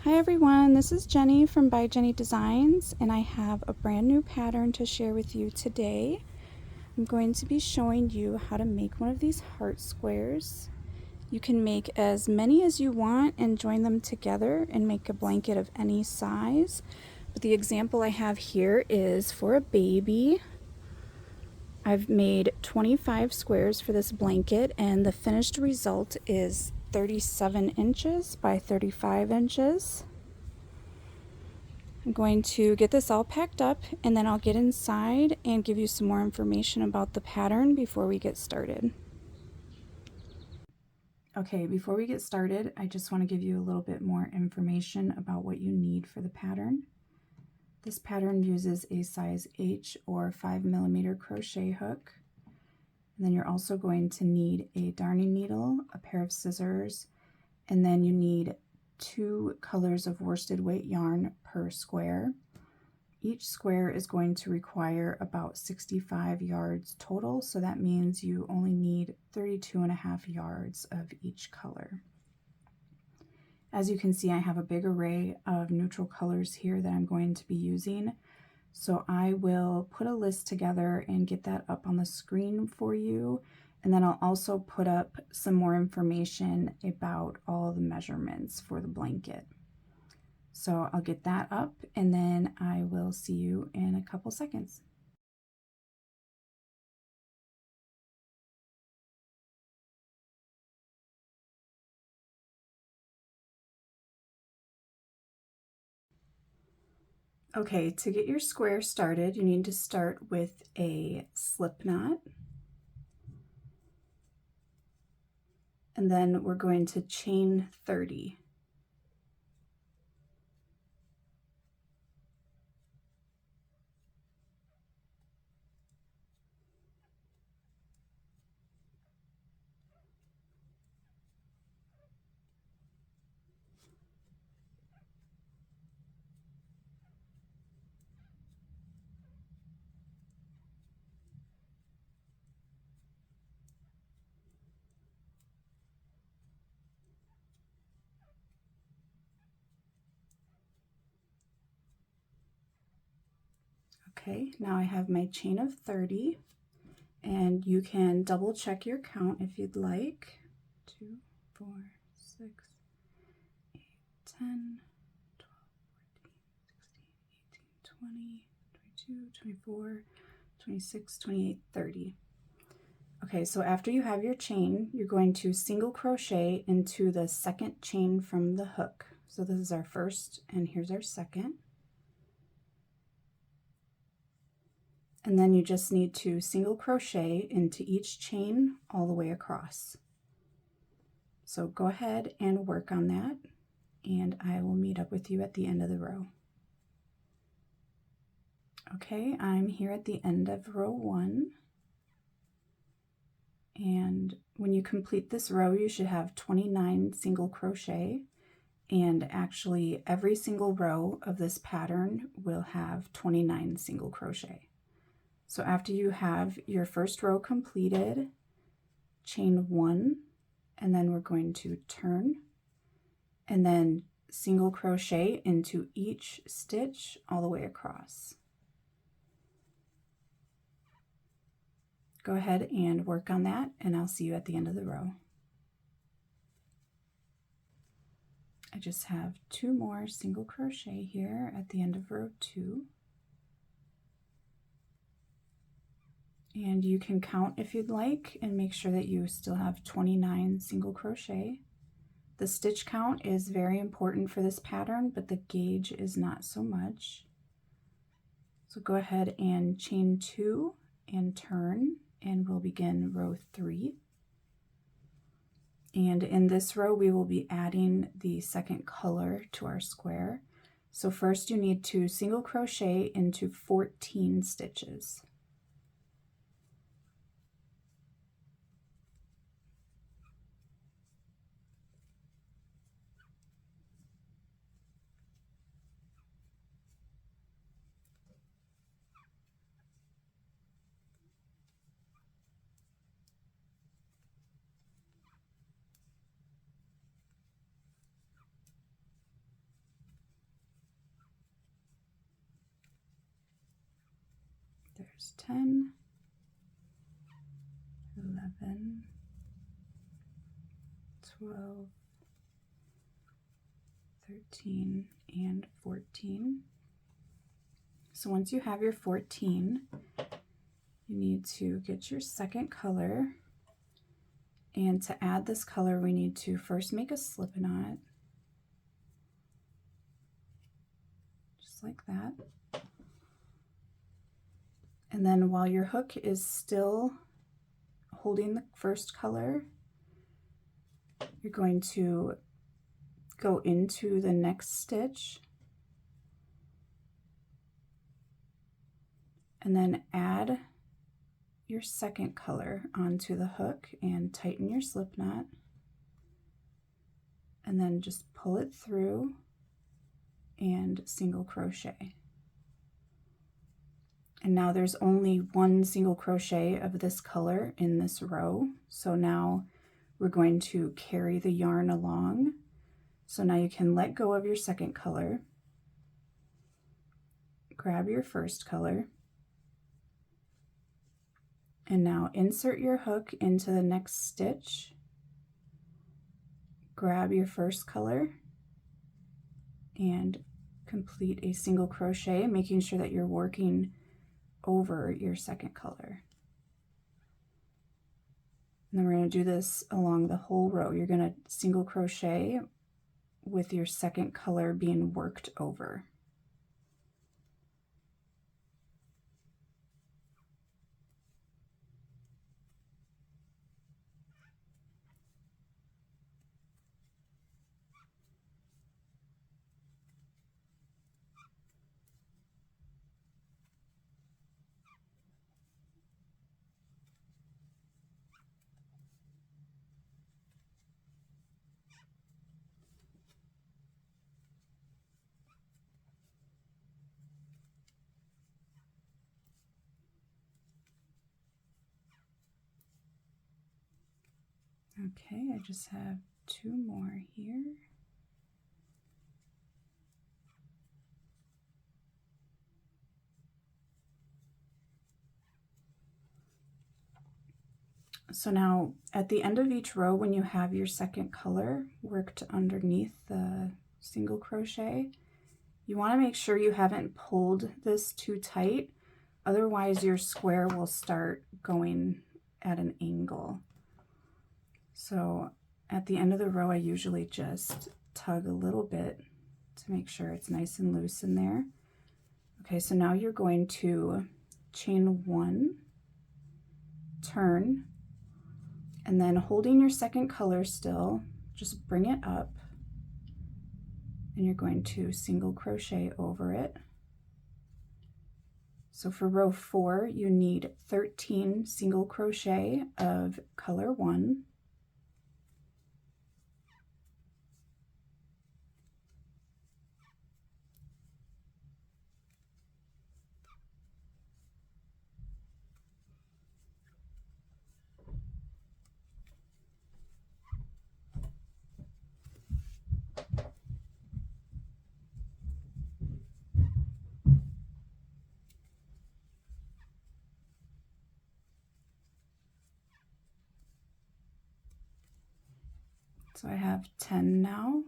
Hi everyone, this is Jenny from By Jenny Designs, and I have a brand new pattern to share with you today. I'm going to be showing you how to make one of these heart squares. You can make as many as you want and join them together and make a blanket of any size. But the example I have here is for a baby. I've made 25 squares for this blanket, and the finished result is 37 inches by 35 inches. I'm going to get this all packed up and then I'll get inside and give you some more information about the pattern before we get started. Okay, before we get started, I just want to give you a little bit more information about what you need for the pattern. This pattern uses a size H or 5mm crochet hook. And then you're also going to need a darning needle, a pair of scissors, and then you need 2 colors of worsted weight yarn per square. Each square is going to require about 65 yards total, so that means you only need 32.5 yards of each color. As you can see, I have a big array of neutral colors here that I'm going to be using, so I will put a list together and get that up on the screen for you. And then I'll also put up some more information about all the measurements for the blanket. So I'll get that up and then I will see you in a couple seconds. Okay, to get your square started, you need to start with a slip knot. And then we're going to chain 30. Okay, now I have my chain of 30, and you can double check your count if you'd like. 2, 4, 6, 8, 10, 12, 14, 16, 18, 20, 22, 24, 26, 28, 30. Okay, so after you have your chain, you're going to single crochet into the second chain from the hook. So this is our first, and here's our second. And then you just need to single crochet into each chain all the way across. So go ahead and work on that, and I will meet up with you at the end of the row. Okay, I'm here at the end of row 1. And when you complete this row, you should have 29 single crochet. And actually, every single row of this pattern will have 29 single crochet. So after you have your first row completed, chain 1, and then we're going to turn, and then single crochet into each stitch all the way across. Go ahead and work on that, and I'll see you at the end of the row. I just have 2 more single crochet here at the end of row 2. And you can count if you'd like and make sure that you still have 29 single crochet. The stitch count is very important for this pattern, but the gauge is not so much. So go ahead and chain 2 and turn, and we'll begin row 3. And in this row, we will be adding the second color to our square. So first you need to single crochet into 14 stitches. There's 10, 11, 12, 13, and 14. So once you have your 14, you need to get your second color, and to add this color we need to first make a slip knot, just like that. And then while your hook is still holding the first color, you're going to go into the next stitch and then add your second color onto the hook and tighten your slip knot, and then just pull it through and single crochet. And now there's only one single crochet of this color in this row, so now we're going to carry the yarn along. So now you can let go of your second color, grab your first color, and now insert your hook into the next stitch, grab your first color, and complete a single crochet, making sure that you're working over your second color. And then we're going to do this along the whole row. You're going to single crochet with your second color being worked over. Okay, I just have 2 more here. So now at the end of each row, when you have your second color worked underneath the single crochet, you want to make sure you haven't pulled this too tight, otherwise your square will start going at an angle. So at the end of the row, I usually just tug a little bit to make sure it's nice and loose in there. Okay, so now you're going to chain 1, turn, and then holding your second color still, just bring it up, and you're going to single crochet over it. So for row 4, you need 13 single crochet of color 1. So I have 10 now,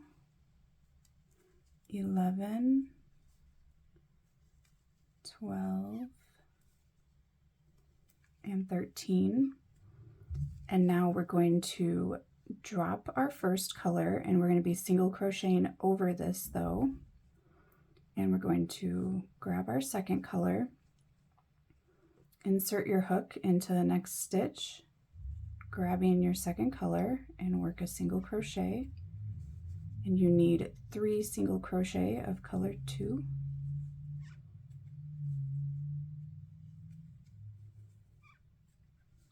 11, 12, and 13. And now we're going to drop our first color, and we're going to be single crocheting over this though. And we're going to grab our second color, insert your hook into the next stitch, grabbing your second color, and work a single crochet. And you need 3 single crochet of color 2.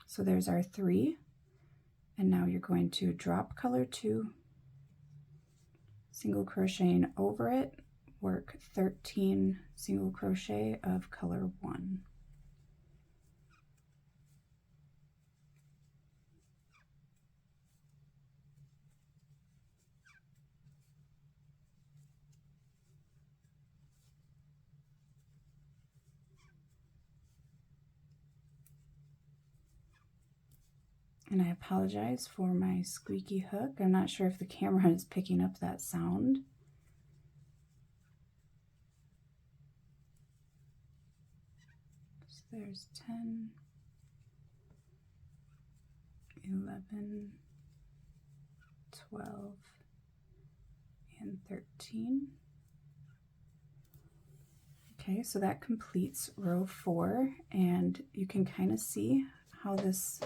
So there's our 3. And now you're going to drop color 2, single crocheting over it, work 13 single crochet of color 1. And I apologize for my squeaky hook. I'm not sure if the camera is picking up that sound. So there's 10, 11, 12, and 13. Okay, so that completes row 4, and you can kind of see how this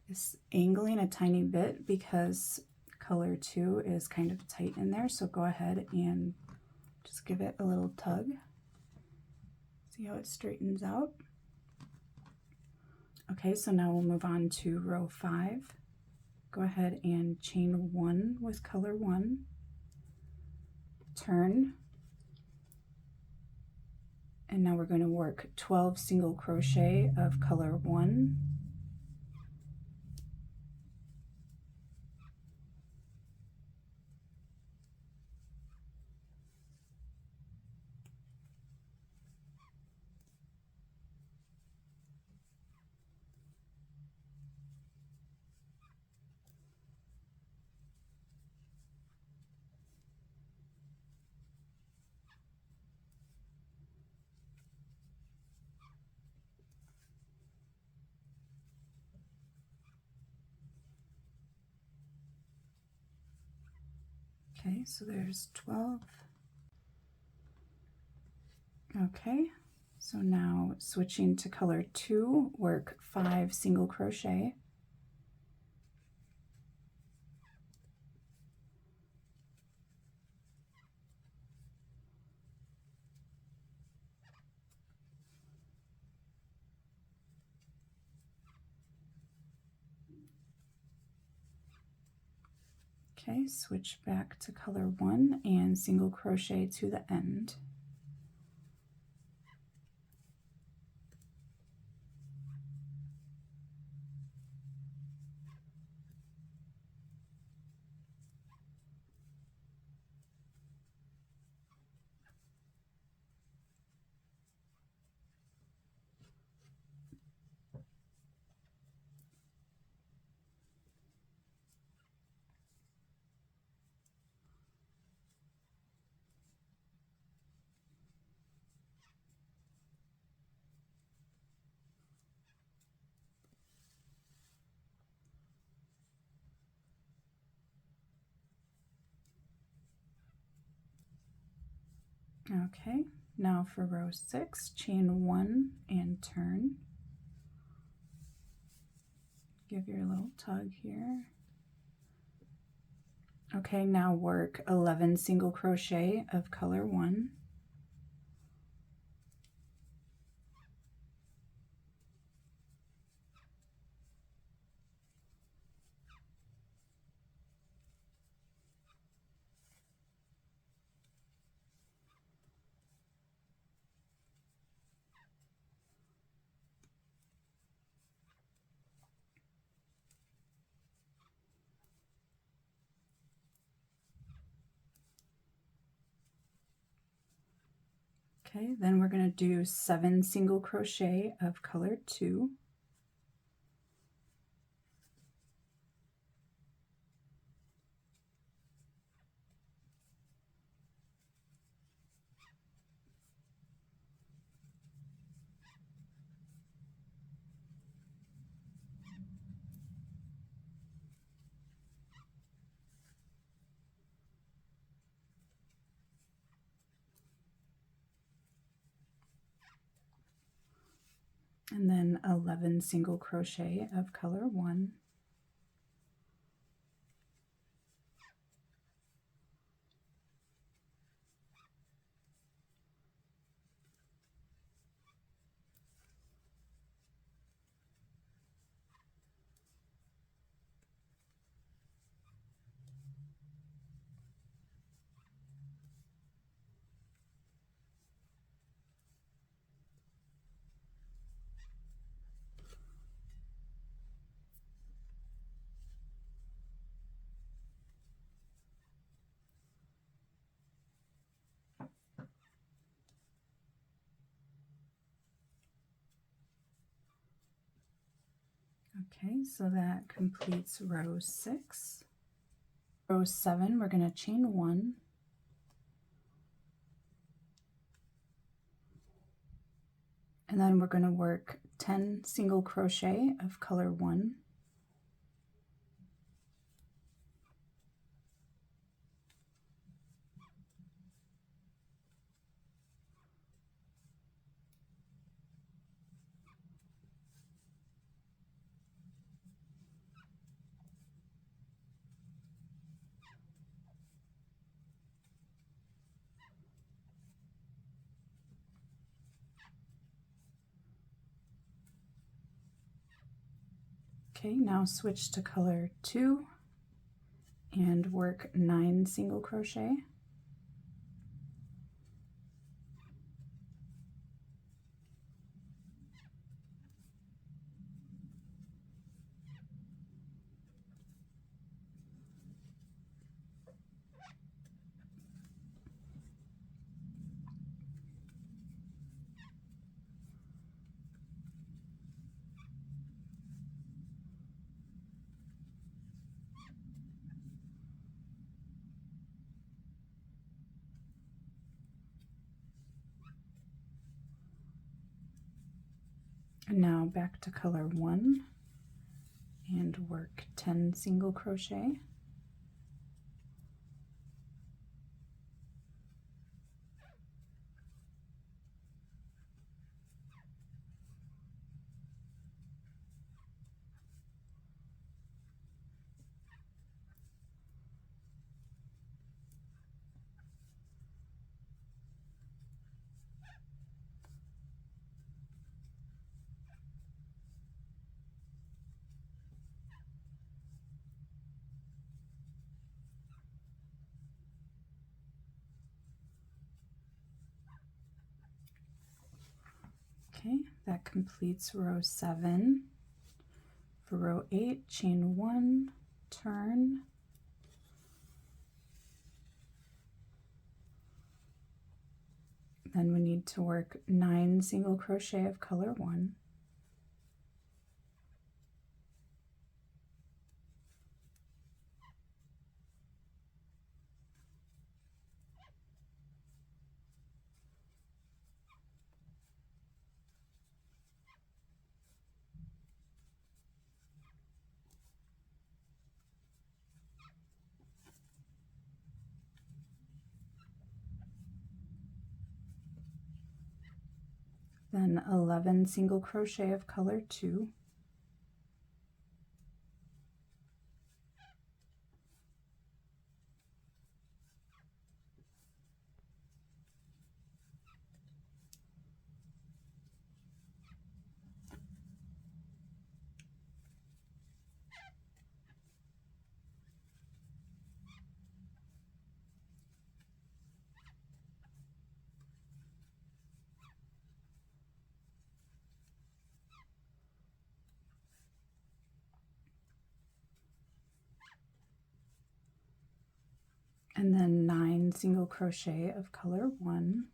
is angling a tiny bit because color 2 is kind of tight in there. So go ahead and just give it a little tug. See how it straightens out. Okay, so now we'll move on to row 5. Go ahead and chain 1 with color 1, turn, and now we're going to work 12 single crochet of color 1, okay, so there's 12. Okay, so now switching to color 2, work 5 single crochet, okay, switch back to color 1 and single crochet to the end. Okay, now for row 6, chain 1 and turn. Give your little tug here. Okay, now work 11 single crochet of color 1. Okay, then we're going to do 7 single crochet of color 2. And then 11 single crochet of color 1. Okay, so that completes row 6. Row 7, we're going to chain 1, and then we're going to work 10 single crochet of color 1. Okay, now switch to color 2 and work 9 single crochet. And now back to color 1 and work 10 single crochet. Okay, that completes row 7. For row 8, chain 1, turn, then we need to work 9 single crochet of color 1. Then 11 single crochet of color 2. And then 9 single crochet of color 1.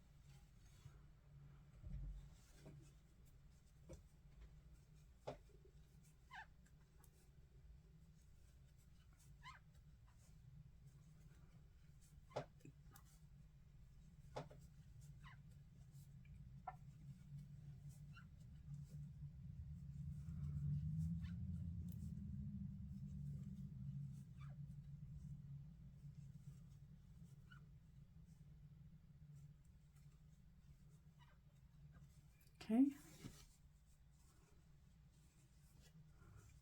Okay.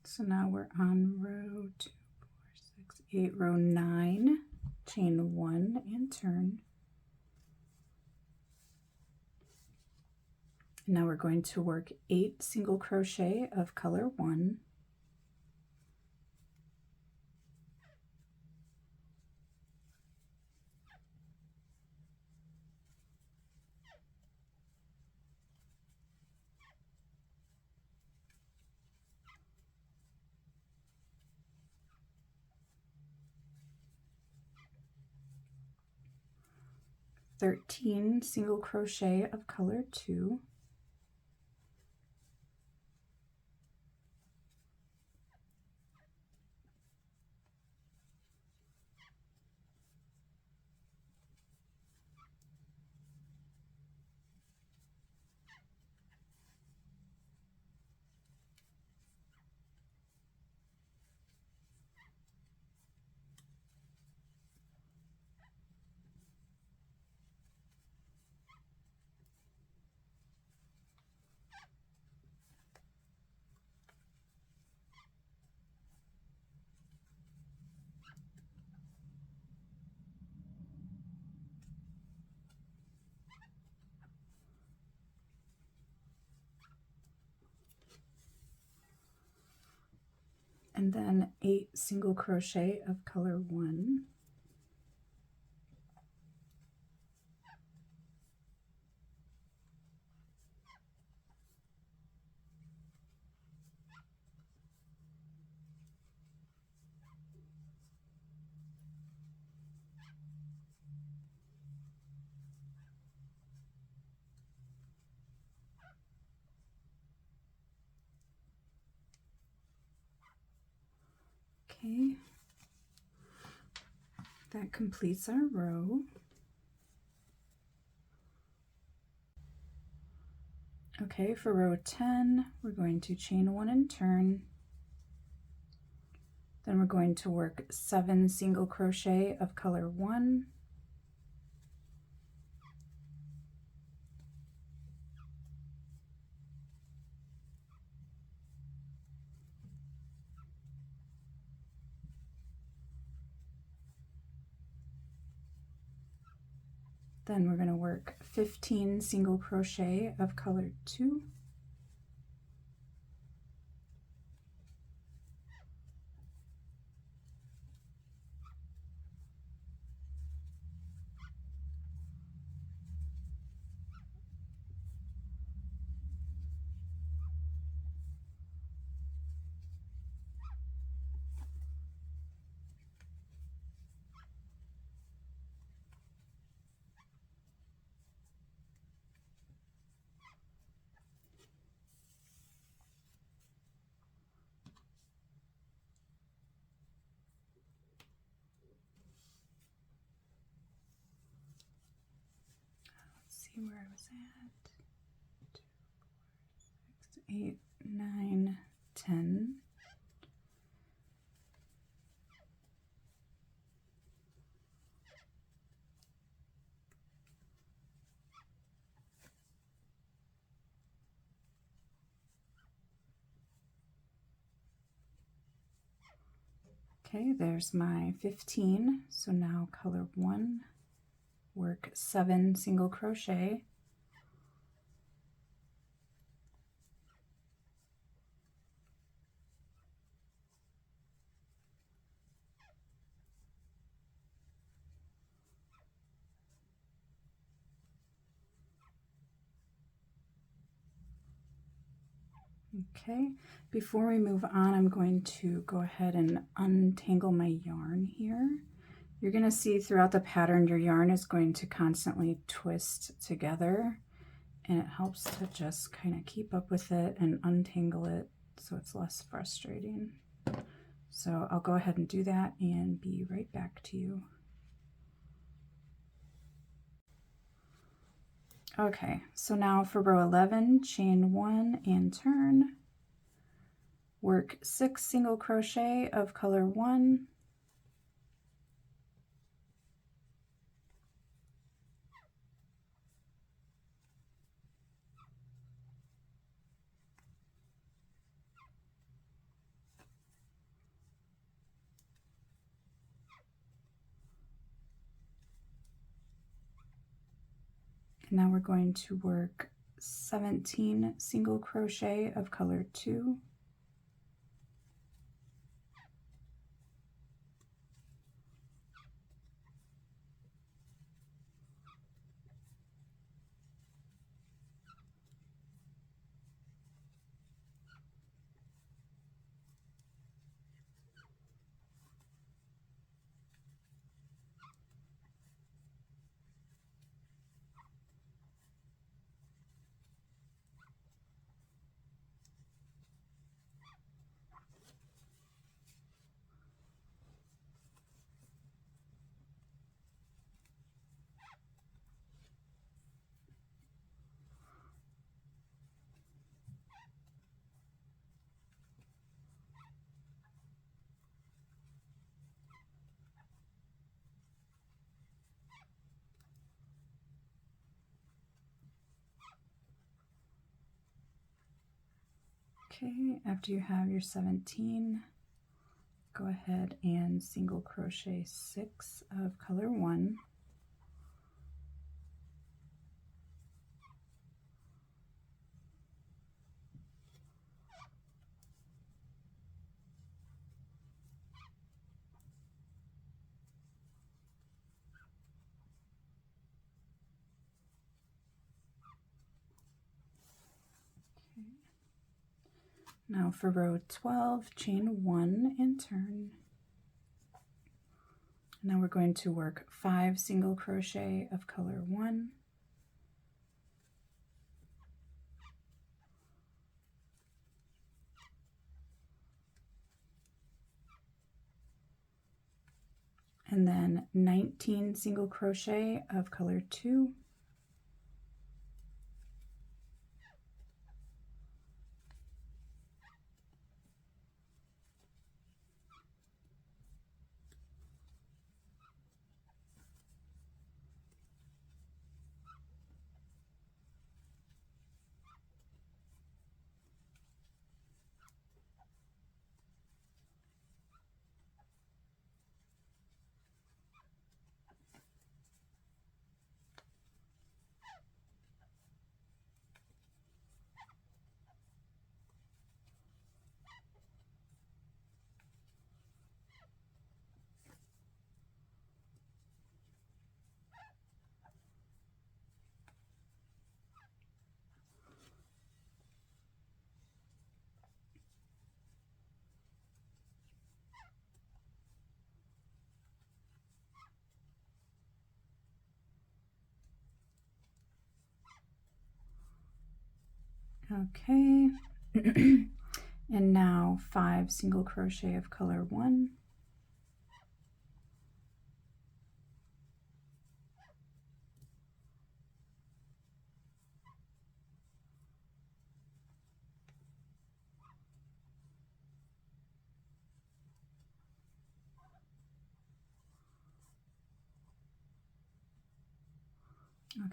So now we're on row 2, 4, 6, 8, row 9, chain 1 and turn. And now we're going to work 8 single crochet of color 1. Thirteen single crochet of color 2. and then 8 single crochet of color 1. Okay, that completes our row. Okay, for row 10, we're going to chain 1 and turn. Then we're going to work 7 single crochet of color 1. Then we're going to work 15 single crochet of color 2. See where I was at. 2, 4, 6, 8, 9, 10. Okay, there's my 15. So now color 1, work 7 single crochet. Okay, before we move on, I'm going to go ahead and untangle my yarn here. You're going to see throughout the pattern your yarn is going to constantly twist together, and it helps to just kind of keep up with it and untangle it so it's less frustrating. So I'll go ahead and do that and be right back to you. Okay, so now for row 11, chain 1 and turn. Work 6 single crochet of color 1. And now we're going to work 17 single crochet of color 2. Okay, after you have your 17, go ahead and single crochet 6 of color 1. Now for row 12, chain 1 and turn. Now we're going to work 5 single crochet of color 1. And then 19 single crochet of color 2. Okay. And now 5 single crochet of color 1.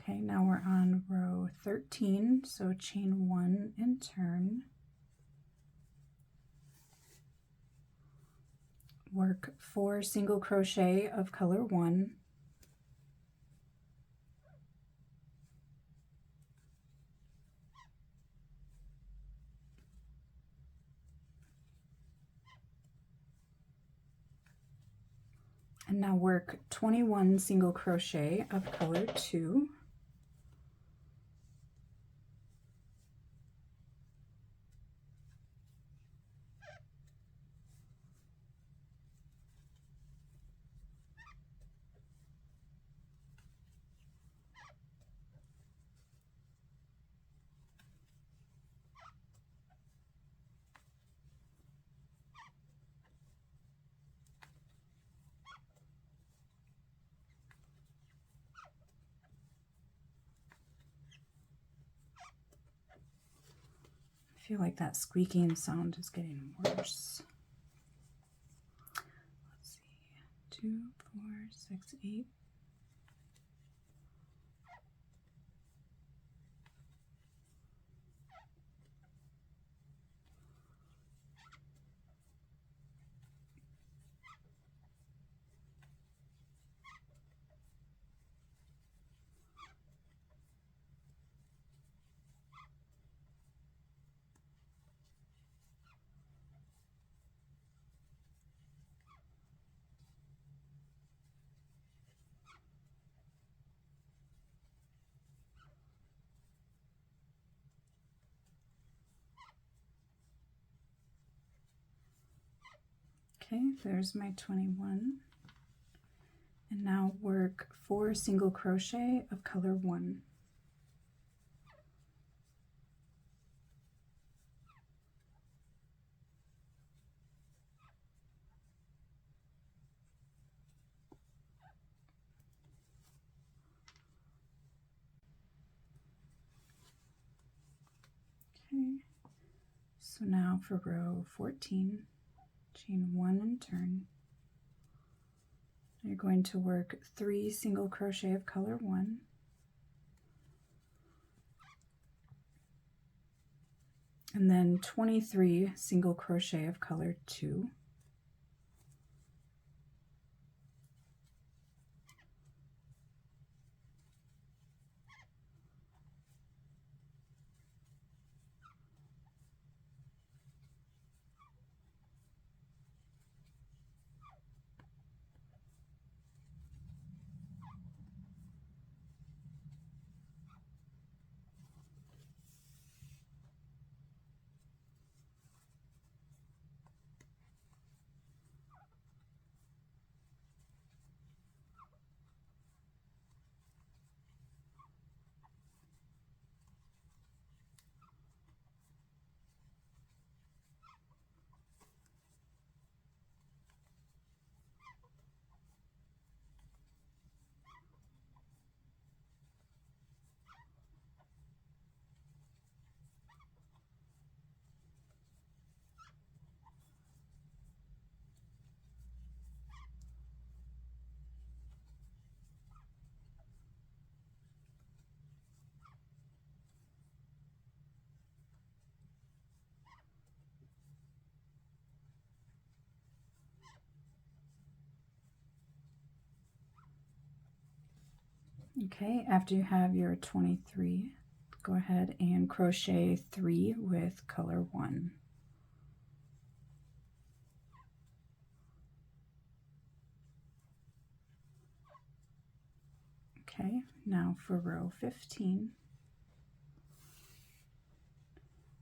Okay, now we're on row 13, so chain 1 and turn. Work 4 single crochet of color 1. And now work 21 single crochet of color 2. I feel like that squeaking sound is getting worse. Let's see, 2, 4, 6, 8. Okay, there's my 21. And now work 4 single crochet of color 1. Okay, so now for row 14, chain 1 and turn. You're going to work 3 single crochet of color 1. And then 23 single crochet of color 2. Okay, after you have your 23, go ahead and crochet 3 with color 1. Okay, now for row 15.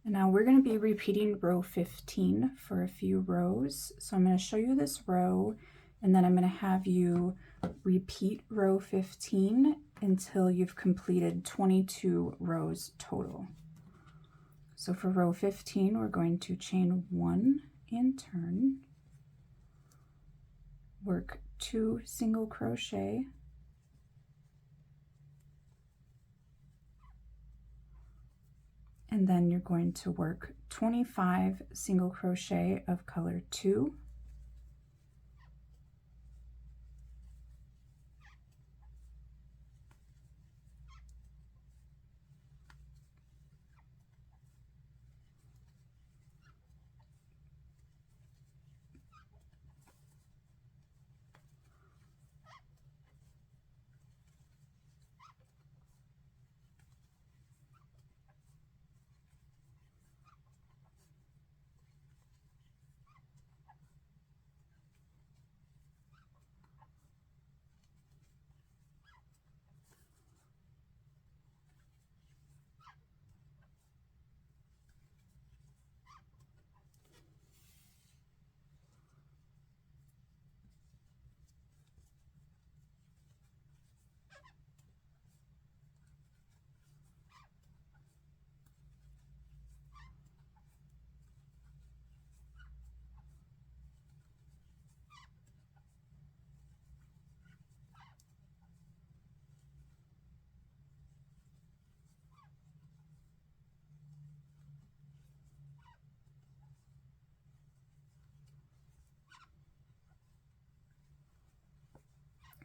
And now we're going to be repeating row 15 for a few rows. So I'm going to show you this row, and then I'm going to have you repeat row 15 until you've completed 22 rows total. So for row 15, we're going to chain 1 and turn, work 2 single crochet, and then you're going to work 25 single crochet of color 2,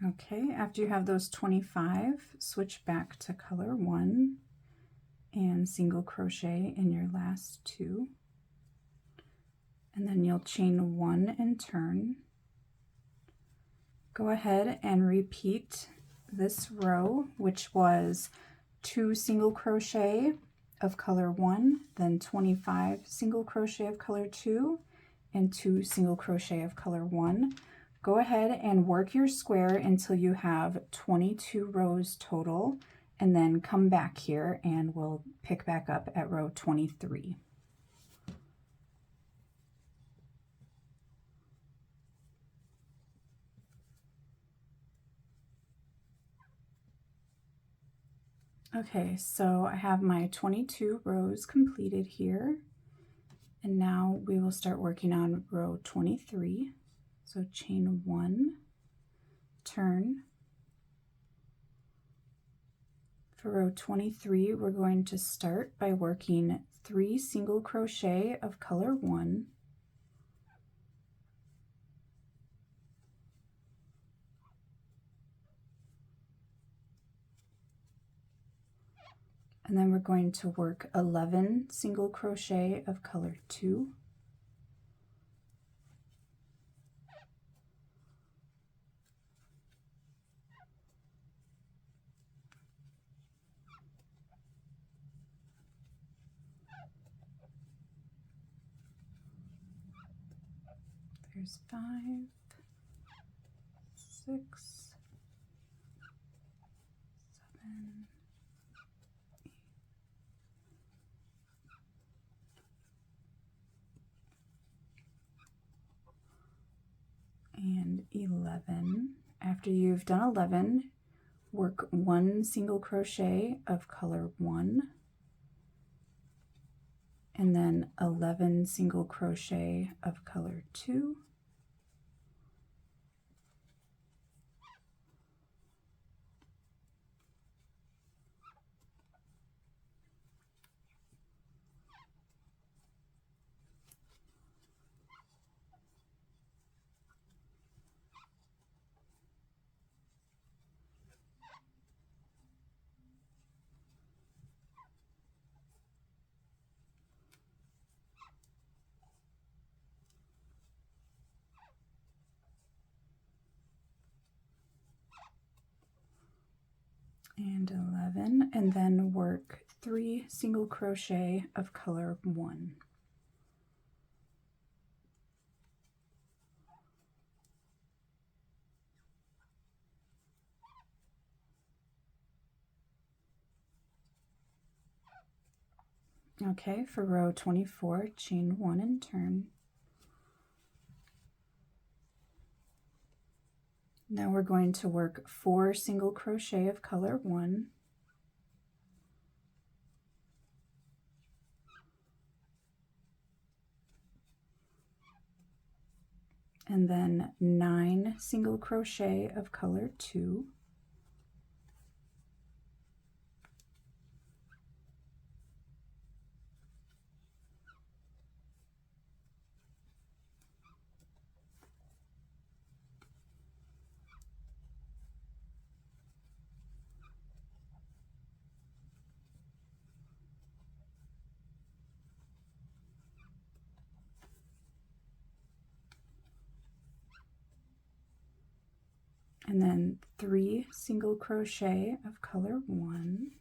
Okay, after you have those 25, switch back to color 1 and single crochet in your last 2. And then you'll chain 1 and turn. Go ahead and repeat this row, which was 2 single crochet of color 1, then 25 single crochet of color 2, and 2 single crochet of color 1. Go ahead and work your square until you have 22 rows total, and then come back here and we'll pick back up at row 23. Okay, so I have my 22 rows completed here, and now we will start working on row 23. So chain 1, turn. For row 23, we're going to start by working 3 single crochet of color 1, and then we're going to work 11 single crochet of color 2, there's 5, 6, 7, and 11. After you've done 11, work 1 single crochet of color 1, and then 11 single crochet of color 2, and 11, and then work 3 single crochet of color 1. Okay, for row 24, chain 1 and turn. Now we're going to work 4 single crochet of color 1, and then 9 single crochet of color 2, and then 3 single crochet of color 1,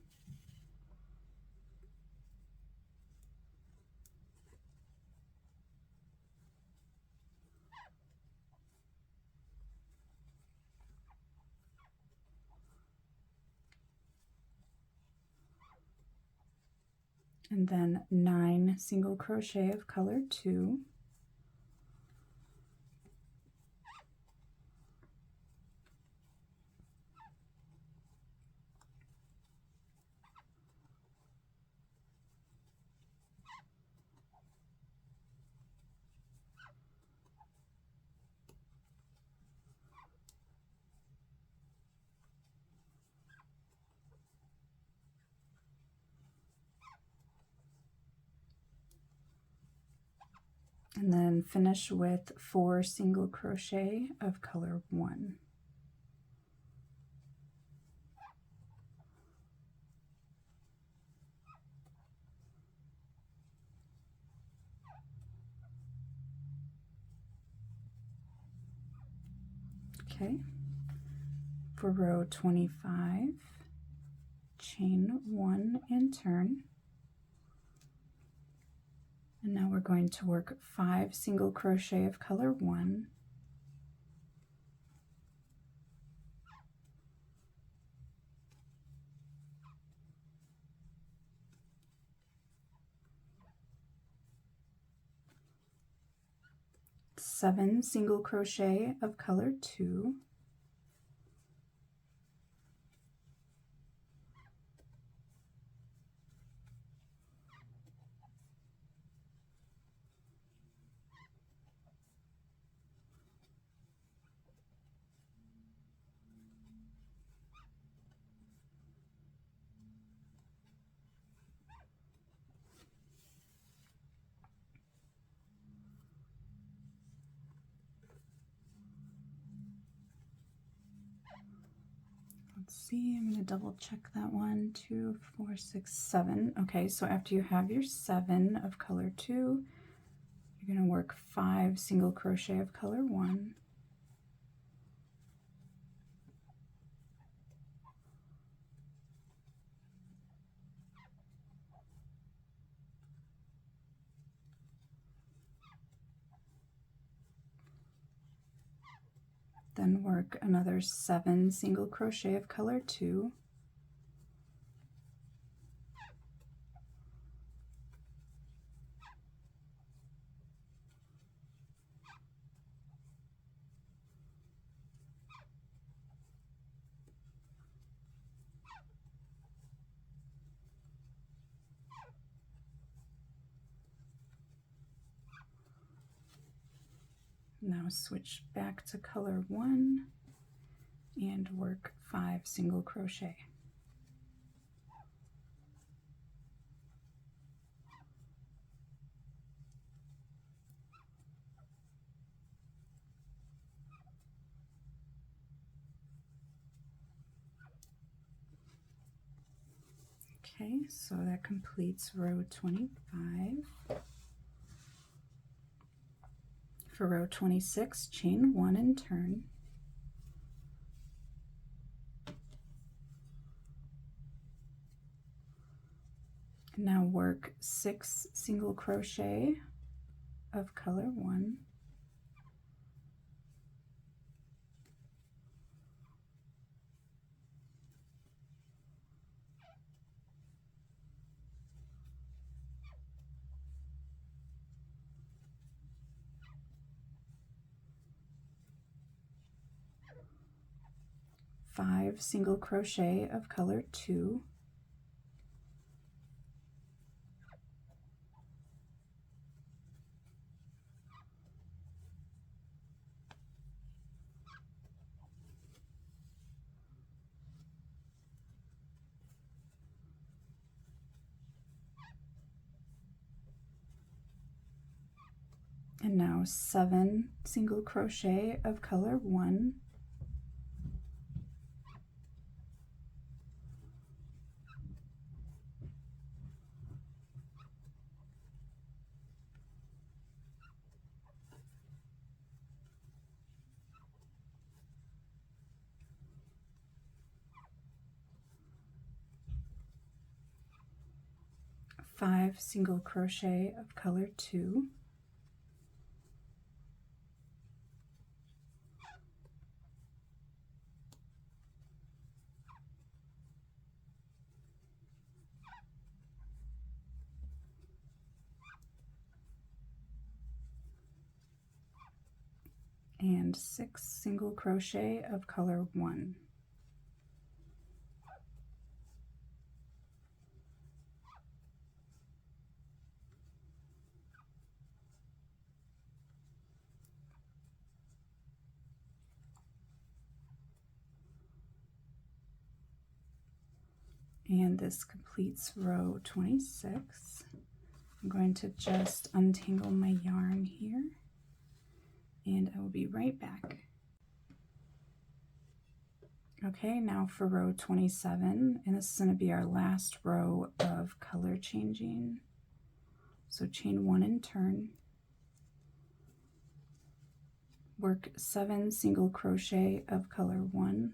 and then 9 single crochet of color 2, and then finish with 4 single crochet of color 1. Okay, for row 25, chain 1 and turn. And now we're going to work 5 single crochet of color 1, seven single crochet of color 2, let's see, I'm going to double check that one. 2, 4, 6, 7. Okay, so after you have your 7 of color 2, you're going to work 5 single crochet of color 1, then work another 7 single crochet of color 2, now switch back to color 1 and work 5 single crochet. Okay, so that completes row 25. For row 26, chain 1 and turn. Now work 6 single crochet of color 1, five single crochet of color 2, and now 7 single crochet of color 1, five single crochet of color 2, and 6 single crochet of color 1. And this completes row 26. I'm going to just untangle my yarn here, and I will be right back. Okay, now for row 27, and this is going to be our last row of color changing. So chain 1 and turn, work 7 single crochet of color 1,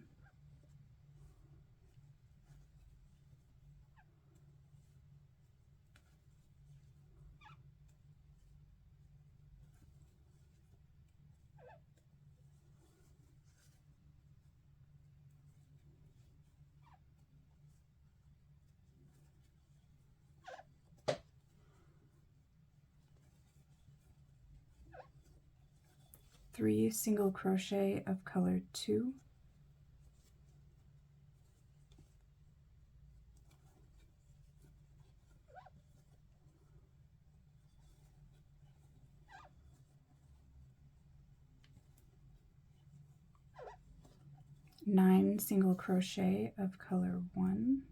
three single crochet of color 2, nine single crochet of color 1,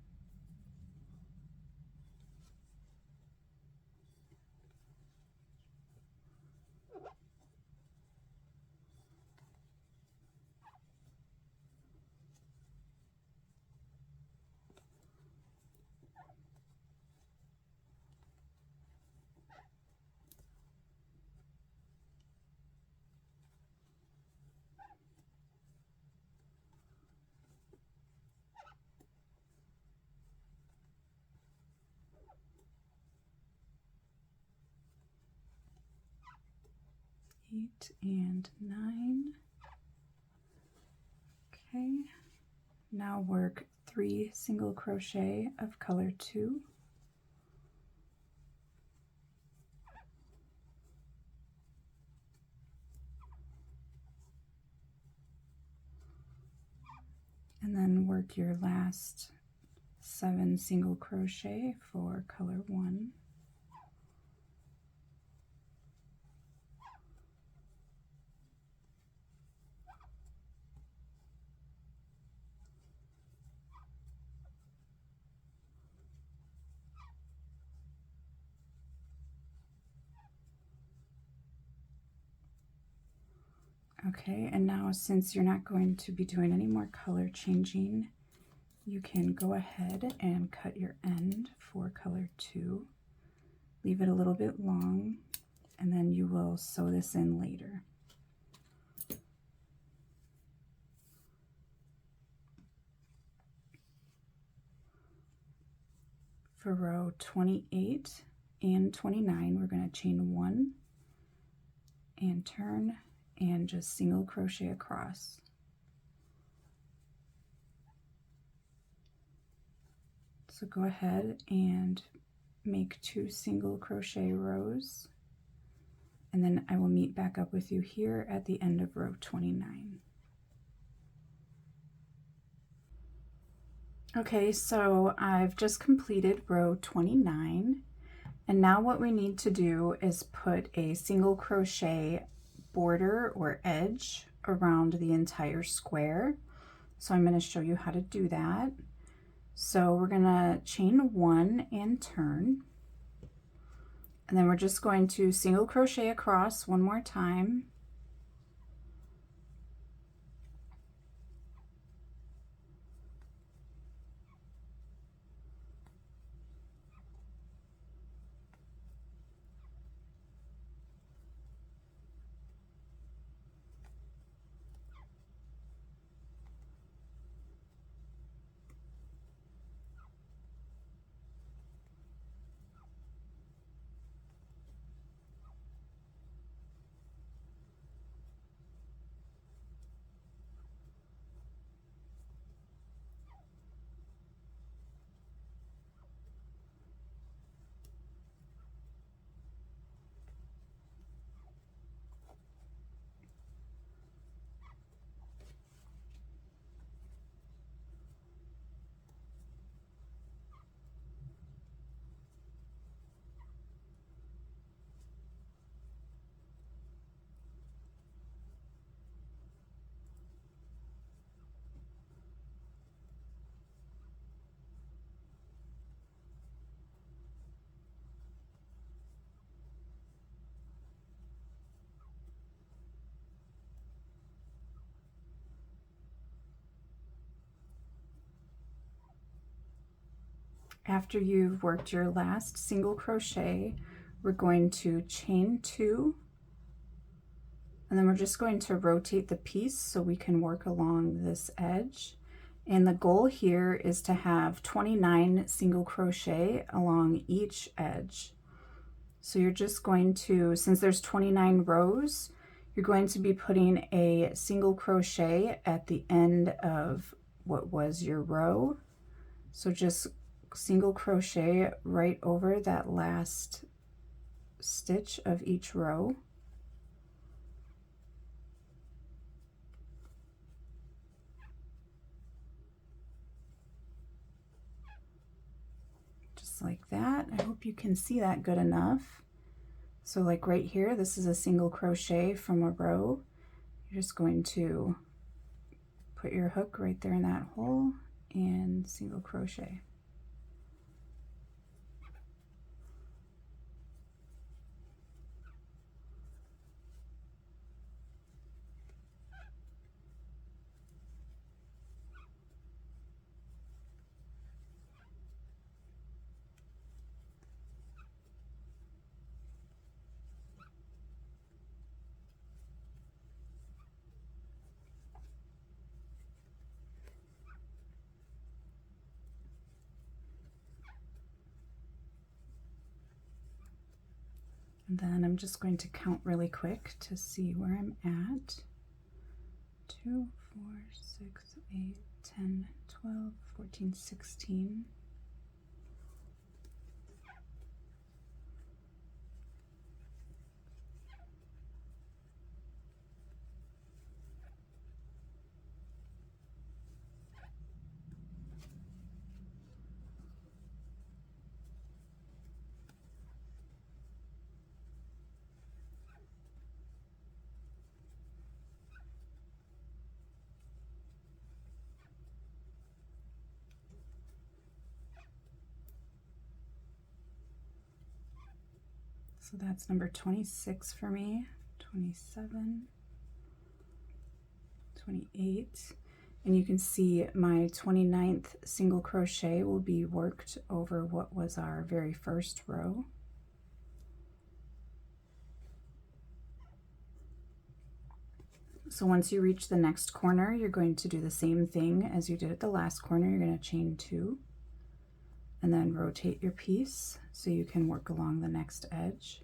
eight, and 9. Okay, now work 3 single crochet of color 2, and then work your last 7 single crochet for color 1. Okay, and now since you're not going to be doing any more color changing, you can go ahead and cut your end for color 2. Leave it a little bit long, and then you will sew this in later. For row 28 and 29, we're going to chain 1 and turn and just single crochet across. So go ahead and make 2 single crochet rows, and then I will meet back up with you here at the end of row 29. Okay, so I've just completed row 29, and now what we need to do is put a single crochet border or edge around the entire square. So I'm going to show you how to do that. So we're going to chain 1 and turn, and then we're just going to single crochet across one more time. After you've worked your last single crochet, we're going to chain 2, and then we're just going to rotate the piece so we can work along this edge. And the goal here is to have 29 single crochet along each edge. So you're just going to, since there's 29 rows, you're going to be putting a single crochet at the end of what was your row. So just single crochet right over that last stitch of each row. Just like that. I hope you can see that good enough. So like right here, this is a single crochet from a row. You're just going to put your hook right there in that hole and single crochet. And then I'm just going to count really quick to see where I'm at. 2, 4, 6, 8, 10, 12, 14, 16. So that's number 26 for me, 27, 28, and you can see my 29th single crochet will be worked over what was our very first row. So once you reach the next corner, you're going to do the same thing as you did at the last corner. You're going to chain 2, and then rotate your piece so you can work along the next edge.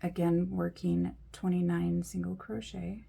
Again, working 29 single crochet.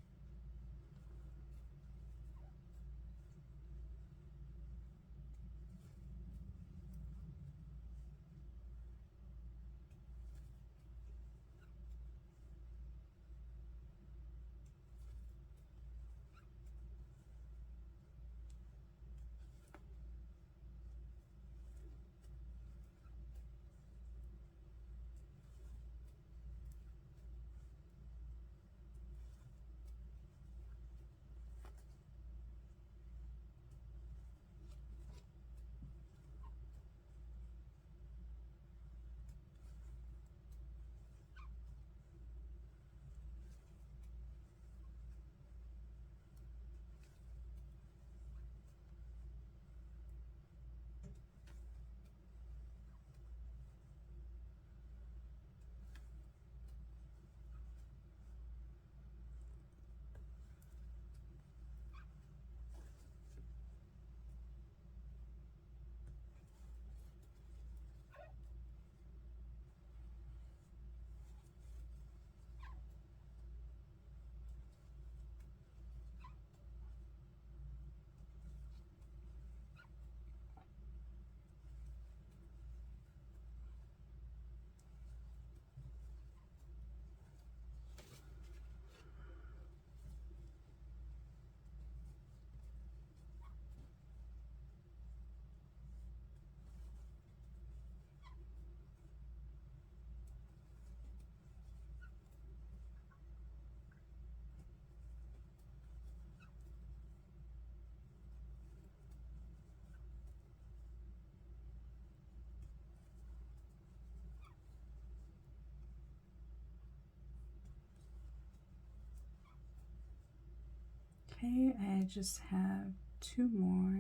Okay, I just have 2 more.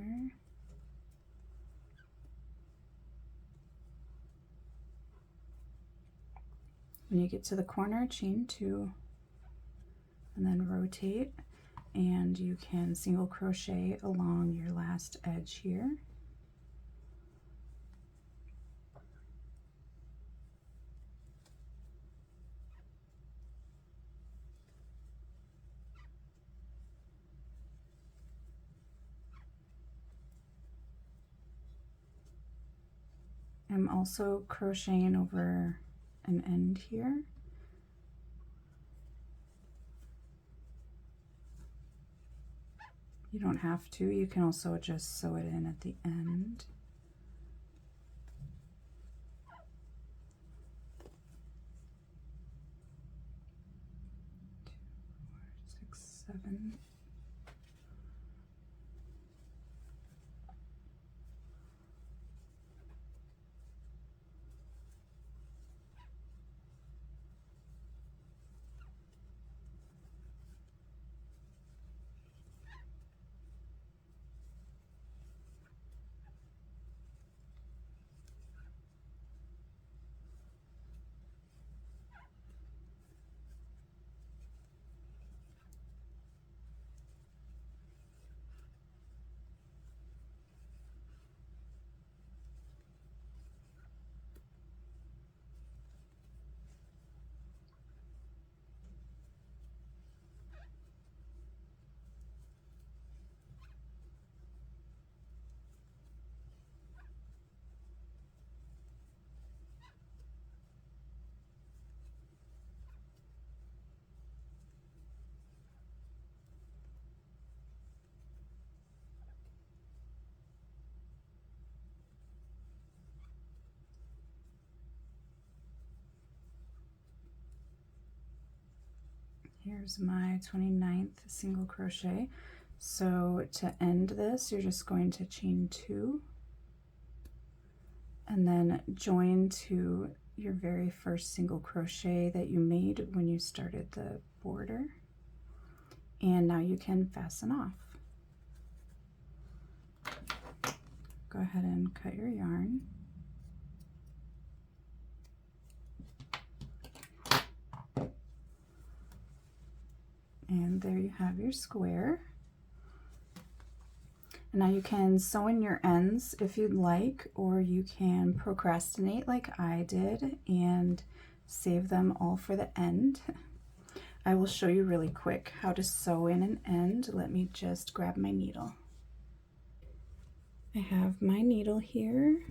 When you get to the corner, chain 2 and then rotate, and you can single crochet along your last edge here. I'm also crocheting over an end here. You don't have to, you can also just sew it in at the end. 2, 4, 6, 7. Here's my 29th single crochet. So to end this, you're just going to chain 2 and then join to your very first single crochet that you made when you started the border. And now you can fasten off. Go ahead and cut your yarn. And there you have your square. Now you can sew in your ends if you'd like, or you can procrastinate like I did and save them all for the end. I will show you really quick how to sew in an end. Let me just grab my needle. I have my needle here,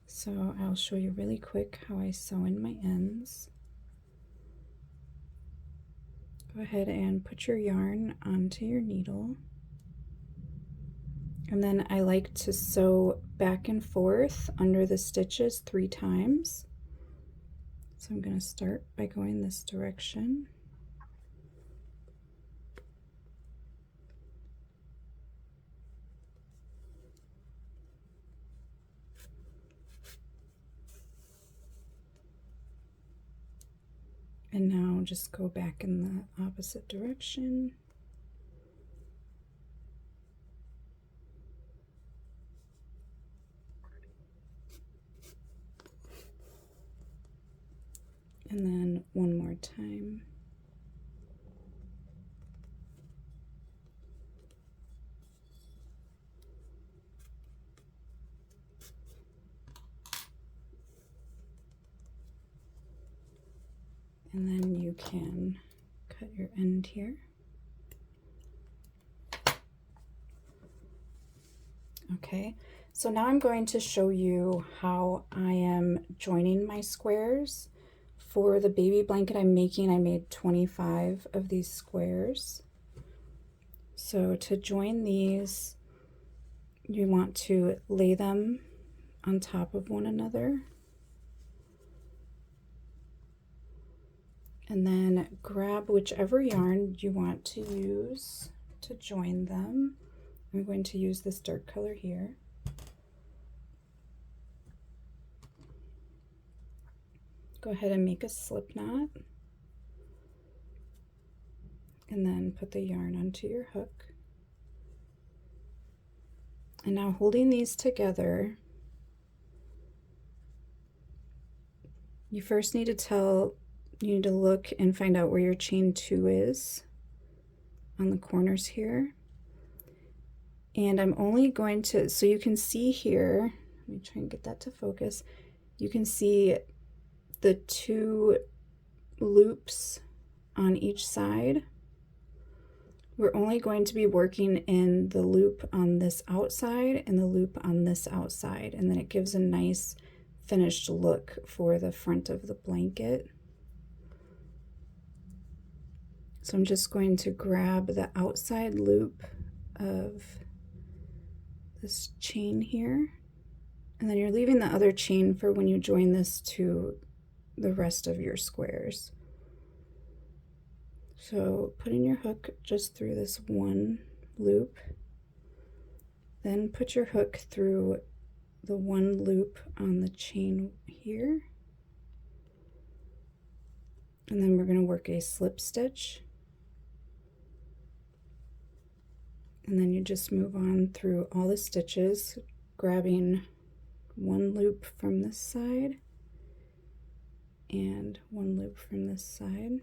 so I'll show you really quick how I sew in my ends. Go ahead and put your yarn onto your needle. And then I like to sew back and forth under the stitches 3 times. So I'm going to start by going this direction. And now just go back in the opposite direction. And then one more time. And then you can cut your end here. Okay, so now I'm going to show you how I am joining my squares. For the baby blanket I'm making, I made 25 of these squares. So to join these, you want to lay them on top of one another. And then grab whichever yarn you want to use to join them. I'm going to use this dark color here. Go ahead and make a slip knot. And then put the yarn onto your hook. And now holding these together, you first need to look and find out where your chain 2 is on the corners here. And I'm only going to, so you can see here, let me try and get that to focus. You can see the 2 loops on each side. We're only going to be working in the loop on this outside and the loop on this outside, and then it gives a nice finished look for the front of the blanket. So I'm just going to grab the outside loop of this chain here, and then you're leaving the other chain for when you join this to the rest of your squares. So putting your hook just through this one loop, then put your hook through the one loop on the chain here, and then we're going to work a slip stitch, and then you just move on through all the stitches, grabbing one loop from this side and one loop from this side.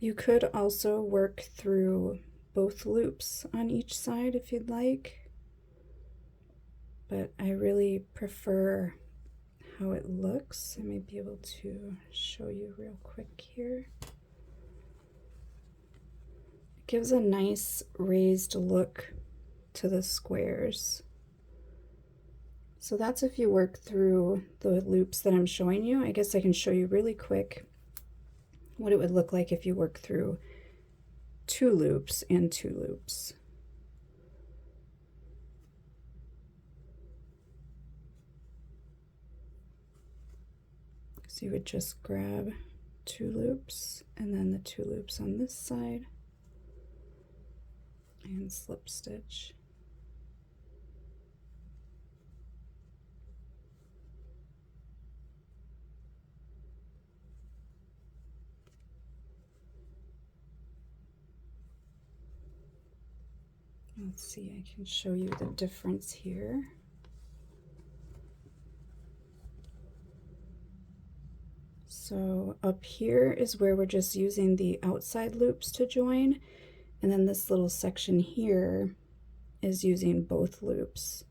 You could also work through both loops on each side if you'd like, but I really prefer how it looks. I may be able to show you real quick here. It gives a nice raised look to the squares. So that's if you work through the loops that I'm showing you. I guess I can show you really quick what it would look like if you work through 2 loops and 2 loops. So you would just grab 2 loops and then the 2 loops on this side and slip stitch. Let's see, I can show you the difference here. So up here is where we're just using the outside loops to join, and then this little section here is using both loops.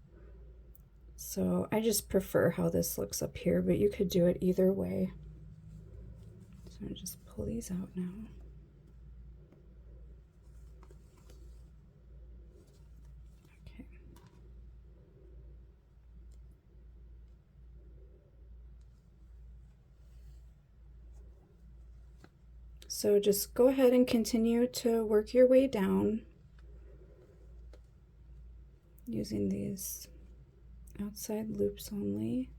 So I just prefer how this looks up here, but you could do it either way. So I just pull these out now. Okay. So just go ahead and continue to work your way down using these outside loops only.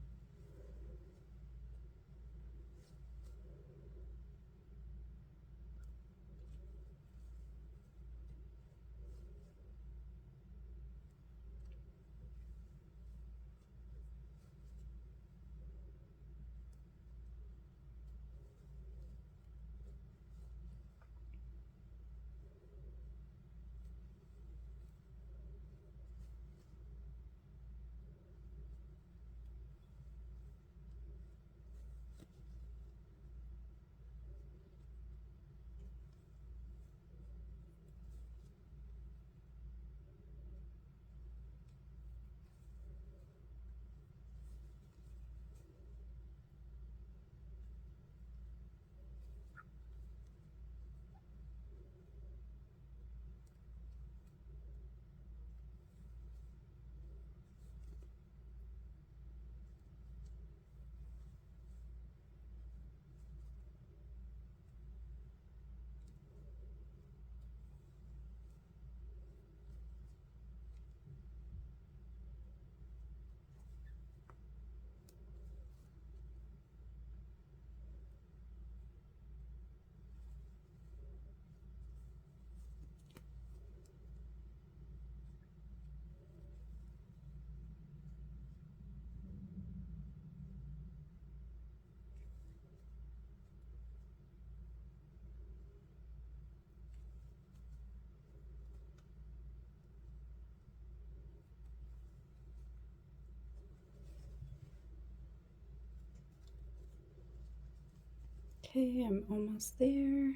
Okay, I'm almost there.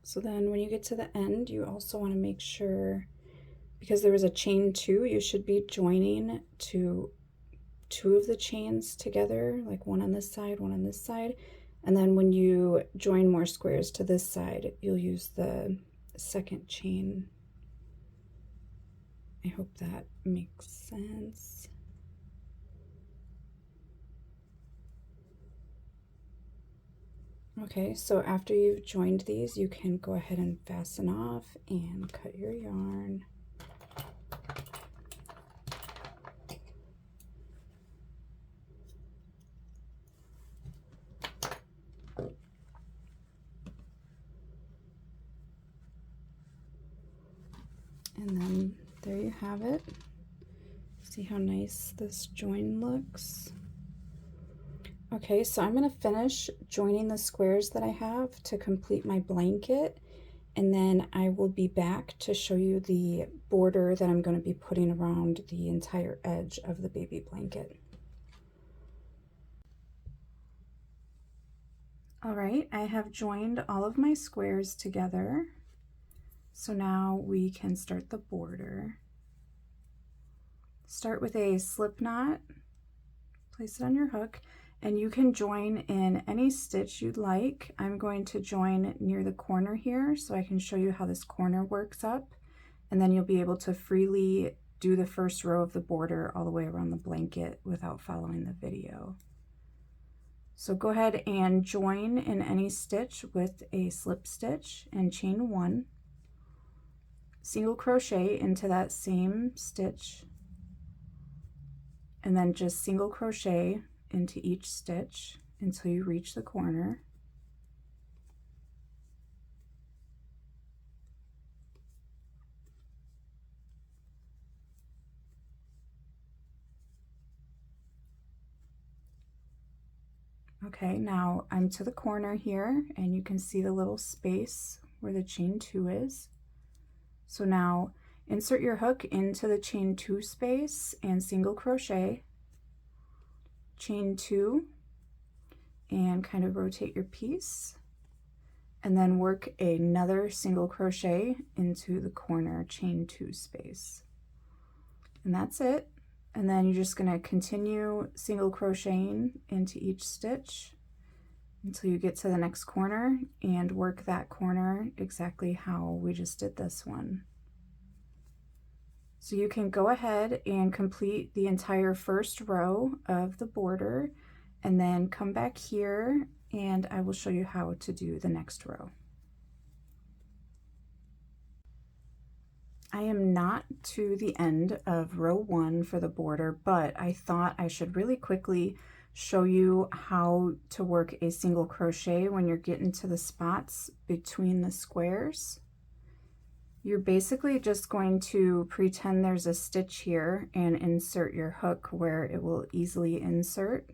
So then when you get to the end, you also want to make sure, because there was a chain 2, you should be joining to 2 of the chains together, like one on this side, one on this side. And then when you join more squares to this side, you'll use the second chain. I hope that makes sense. Okay, so after you've joined these, you can go ahead and fasten off and cut your yarn. And then there you have it. See how nice this join looks? Okay, so I'm going to finish joining the squares that I have to complete my blanket, and then I will be back to show you the border that I'm going to be putting around the entire edge of the baby blanket. All right, I have joined all of my squares together. So now we can start the border. Start with a slip knot, place it on your hook, and you can join in any stitch you'd like. I'm going to join near the corner here so I can show you how this corner works up, and then you'll be able to freely do the first row of the border all the way around the blanket without following the video. So go ahead and join in any stitch with a slip stitch and chain 1, single crochet into that same stitch, and then just single crochet into each stitch until you reach the corner. Okay, now I'm to the corner here, and you can see the little space where the chain 2 is. So now insert your hook into the chain 2 space and single crochet, chain 2, and kind of rotate your piece, and then work another single crochet into the corner chain 2 space. And that's it. And then you're just going to continue single crocheting into each stitch until you get to the next corner and work that corner exactly how we just did this one. So you can go ahead and complete the entire first row of the border and then come back here and I will show you how to do the next row. I am not to the end of row 1 for the border, but I thought I should really quickly show you how to work a single crochet when you're getting to the spots between the squares. You're basically just going to pretend there's a stitch here and insert your hook where it will easily insert,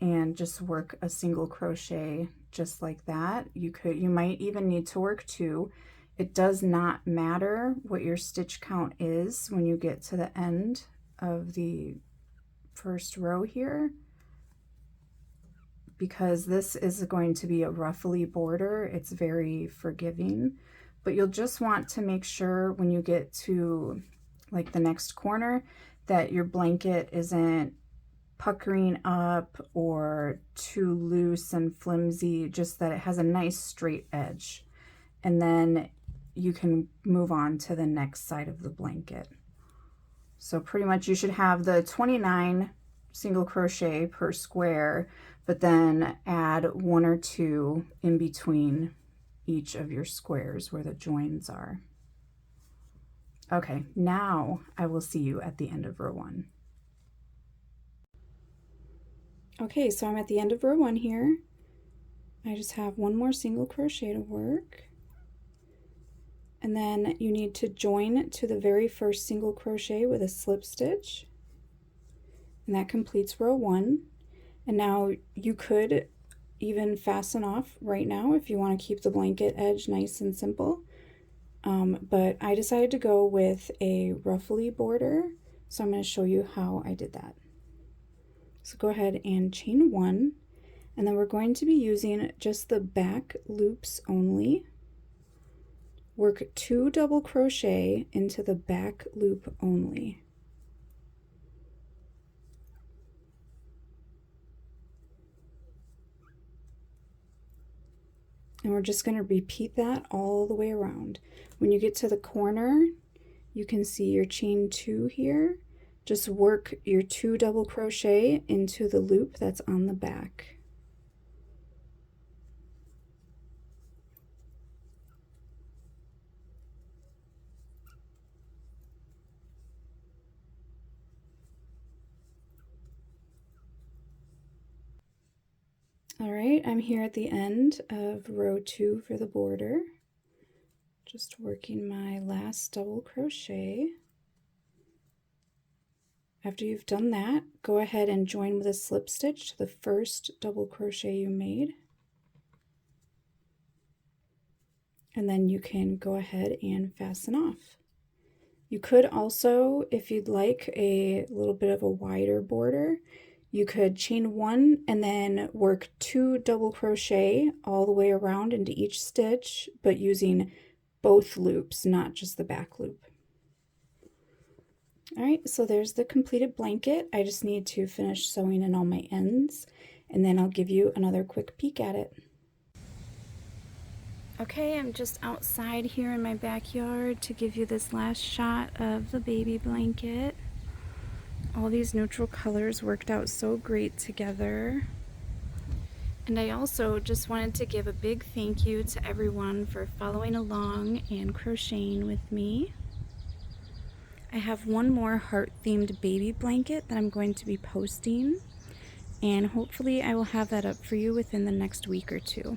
and just work a single crochet just like that. You might even need to work 2. It does not matter what your stitch count is when you get to the end of the first row here, because this is going to be a ruffly border. It's very forgiving, but you'll just want to make sure when you get to like the next corner that your blanket isn't puckering up or too loose and flimsy, just that it has a nice straight edge. And then you can move on to the next side of the blanket. So pretty much you should have the 29 single crochet per square, but then add 1 or 2 in between each of your squares where the joins are. Okay, now I will see you at the end of row 1. Okay, so I'm at the end of row 1 here. I just have 1 more single crochet to work. And then you need to join to the very first single crochet with a slip stitch. And that completes row 1. And now you could even fasten off right now if you want to keep the blanket edge nice and simple. But I decided to go with a ruffly border, so I'm going to show you how I did that. So go ahead and chain 1, and then we're going to be using just the back loops only. Work 2 double crochet into the back loop only. And we're just going to repeat that all the way around. When you get to the corner, you can see your chain 2 here. Just work your 2 double crochet into the loop that's on the back. All right, I'm here at the end of row 2 for the border. Just working my last double crochet. After you've done that, go ahead and join with a slip stitch to the first double crochet you made. And then you can go ahead and fasten off. You could also, if you'd like a little bit of a wider border, you could chain 1 and then work 2 double crochet all the way around into each stitch, but using both loops, not just the back loop. All right, so there's the completed blanket. I just need to finish sewing in all my ends, and then I'll give you another quick peek at it. Okay, I'm just outside here in my backyard to give you this last shot of the baby blanket. All these neutral colors worked out so great together. And I also just wanted to give a big thank you to everyone for following along and crocheting with me. I have one more heart-themed baby blanket that I'm going to be posting, and hopefully I will have that up for you within the next week or two.